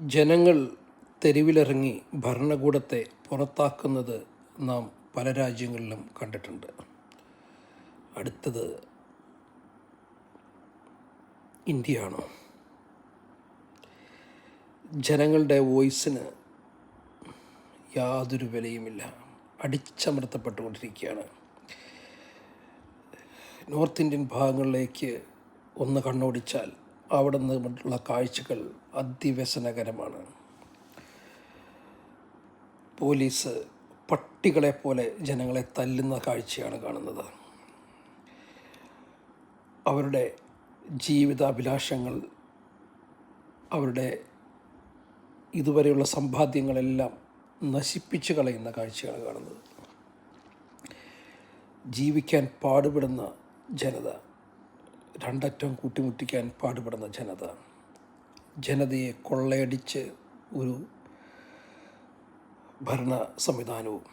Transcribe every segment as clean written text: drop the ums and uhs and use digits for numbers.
ജനങ്ങൾ തെരുവിലിറങ്ങി ഭരണകൂടത്തെ പുറത്താക്കുന്നത് നാം പല രാജ്യങ്ങളിലും കണ്ടിട്ടുണ്ട്. അടുത്തത് ഇന്ത്യയാണ്. ജനങ്ങളുടെ വോയിസിന് യാതൊരു വിലയുമില്ല, അടിച്ചമർത്തപ്പെട്ടുകൊണ്ടിരിക്കുകയാണ്. നോർത്ത് ഇന്ത്യൻ ഭാഗങ്ങളിലേക്ക് ഒന്ന് കണ്ണോടിച്ചാൽ അവിടെ നിന്നുള്ള കാഴ്ചകൾ അതിവ്യസനകരമാണ്. പോലീസ് പട്ടികളെപ്പോലെ ജനങ്ങളെ തല്ലുന്ന കാഴ്ചയാണ് കാണുന്നത്. അവരുടെ ജീവിതാഭിലാഷങ്ങൾ, അവരുടെ ഇതുവരെയുള്ള സമ്പാദ്യങ്ങളെല്ലാം നശിപ്പിച്ച് കളയുന്ന കാഴ്ചയാണ് കാണുന്നത്. ജീവിക്കാൻ പാടുപെടുന്ന ജനത, രണ്ടറ്റം കൂട്ടിമുട്ടിക്കാൻ പാടുപെടുന്ന ജനതയെ കൊള്ളയടിച്ച് ഒരു ഭരണ സംവിധാനവും.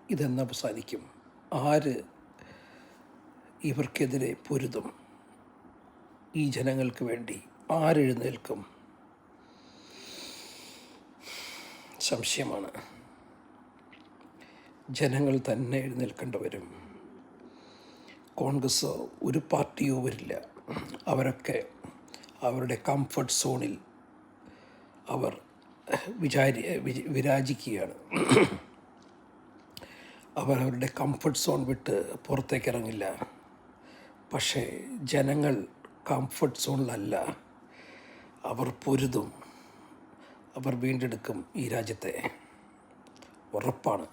ഇതെന്ന് അവസാനിക്കും? ആര് ഇവർക്കെതിരെ പൊരുതും? ഈ ജനങ്ങൾക്ക് വേണ്ടി ആരെഴുന്നേൽക്കും? സംശയമാണ്. ജനങ്ങൾ തന്നെ എഴുന്നേൽക്കേണ്ടി വരും. കോൺഗ്രസ്സോ ഒരു പാർട്ടിയോ വരില്ല. അവരൊക്കെ അവരുടെ കംഫർട്ട് സോണിൽ അവർ വിരാജിക്കുകയാണ്. അവരവരുടെ കംഫർട്ട് സോൺ വിട്ട് പുറത്തേക്ക് ഇറങ്ങില്ല. പക്ഷേ ജനങ്ങൾ കംഫർട്ട് സോണിലല്ല, അവർ പൊരുതും. അവർ വീണ്ടെടുക്കും ഈ രാജ്യത്തെ, ഉറപ്പാണ്.